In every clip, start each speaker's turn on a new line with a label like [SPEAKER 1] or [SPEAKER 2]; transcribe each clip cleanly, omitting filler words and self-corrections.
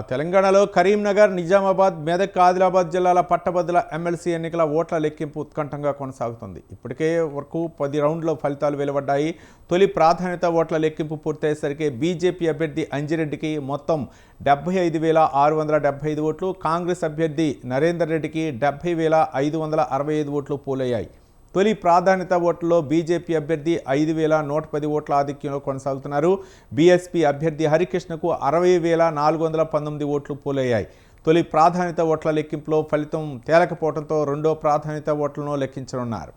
[SPEAKER 1] తెలంగాణలో కరీంనగర్, నిజామాబాద్, మెదక్, ఆదిలాబాద్ జిల్లాల పట్టభద్రుల ఎమ్మెల్సీ ఎన్నికల ఓట్ల లెక్కింపు ఉత్కంఠంగా కొనసాగుతుంది. ఇప్పటికే వరకు 10 రౌండ్ల ఫలితాలు వెలువడ్డాయి. తొలి ప్రాధాన్యత ఓట్ల లెక్కింపు పూర్తయ్యేసరికి బీజేపీ అభ్యర్థి అంజిరెడ్డికి మొత్తం 75,675 ఓట్లు, కాంగ్రెస్ అభ్యర్థి నరేందర్ రెడ్డికి 70,565 ఓట్లు పోలయ్యాయి. తొలి ప్రాధాన్యత ఓట్లలో బీజేపీ అభ్యర్థి 5,110 ఓట్ల ఆధిక్యంలో కొనసాగుతున్నారు. బీఎస్పీ అభ్యర్థి హరికృష్ణకు 60,419 ఓట్లు పోలయ్యాయి. తొలి ప్రాధాన్యత ఓట్ల లెక్కింపులో ఫలితం తేలకపోవడంతో రెండో ప్రాధాన్యత ఓట్లను లెక్కించనున్నారు.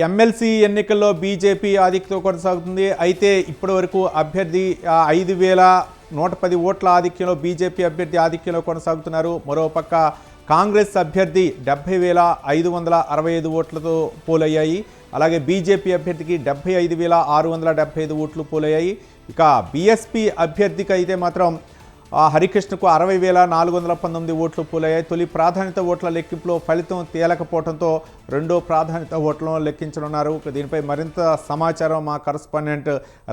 [SPEAKER 1] ఎమ్మెల్సీ ఎన్నికల్లో బీజేపీ ఆధిక్యత కొనసాగుతుంది. అయితే ఇప్పటి వరకు అభ్యర్థి 5,110 ఓట్ల ఆధిక్యంలో బీజేపీ అభ్యర్థి ఆధిక్యంలో కొనసాగుతున్నారు. మరోపక్క కాంగ్రెస్ అభ్యర్థి 70,565 ఓట్లతో పోలయ్యాయి. అలాగే బీజేపీ అభ్యర్థికి 75,675 ఓట్లు పోలయ్యాయి. ఇక బీఎస్పీ అభ్యర్థికి అయితే మాత్రం హరికృష్ణకు 60,419 ఓట్లు పోలయ్యాయి. తొలి ప్రాధాన్యత ఓట్ల లెక్కింపులో ఫలితం తేలకపోవడంతో రెండో ప్రాధాన్యత ఓట్లను లెక్కించనున్నారు. దీనిపై మరింత సమాచారం మా కరస్పాండెంట్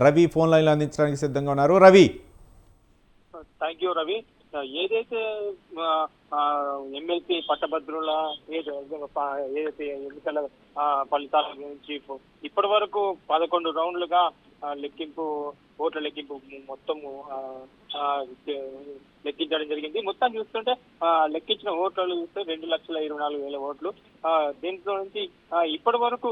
[SPEAKER 1] రవి ఫోన్ లైన్లో అందించడానికి సిద్ధంగా ఉన్నారు. రవి.
[SPEAKER 2] Thank you Ravi. ఏదైతే ఎమ్మెల్సీ పట్టభద్రుల ఏదైతే ఎన్నికల ఫలితాల గురించి ఇప్పటి వరకు 11 రౌండ్లుగా ఓట్ల లెక్కింపు మొత్తము లెక్కించడం జరిగింది. మొత్తం చూస్తుంటే లెక్కించిన ఓట్లు చూస్తే 2,24,000 ఓట్లు. దీంట్లో నుంచి ఇప్పటి వరకు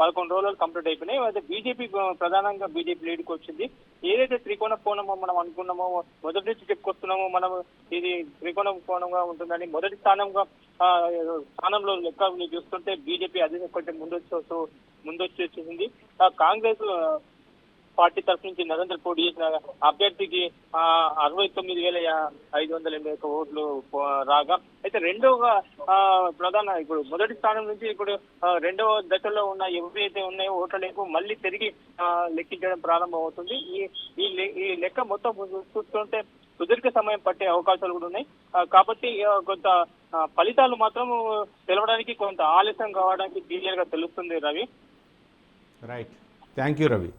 [SPEAKER 2] 11 రోజులు కంప్లీట్ అయిపోయినాయి. అయితే బీజేపీ ప్రధానంగా బీజేపీ లీడ్కి వచ్చింది. ఏదైతే త్రికోణ కోణమో మనం అనుకున్నామో, మొదటి నుంచి చెప్పుకొస్తున్నామో, మనం ఇది త్రికోణ కోణంగా ఉంటుందని మొదటి స్థానంలో లెక్క చూస్తుంటే బీజేపీ అదే కొంచెం ముందొచ్చేసింది. కాంగ్రెస్ పార్టీ తరఫు నుంచి నరేంద్ర పోటీ చేసిన అభ్యర్థికి 69,581 ఓట్లు రాగా, అయితే రెండోగా ఇప్పుడు మొదటి స్థానం నుంచి ఇప్పుడు రెండవ దశలో ఉన్న ఎవరైతే ఉన్నాయో ఓట్ల లెక్క మళ్ళీ తిరిగి లెక్కించడం ప్రారంభం అవుతుంది. ఈ లెక్క మొత్తం చూస్తుంటే సుదీర్ఘ సమయం పట్టే అవకాశాలు కూడా ఉన్నాయి. కాబట్టి కొంత ఫలితాలు మాత్రం తెలవడానికి కొంత ఆలస్యం కావడానికి క్లియర్ గా తెలుస్తుంది Ravi.
[SPEAKER 1] Right, thank you Ravi.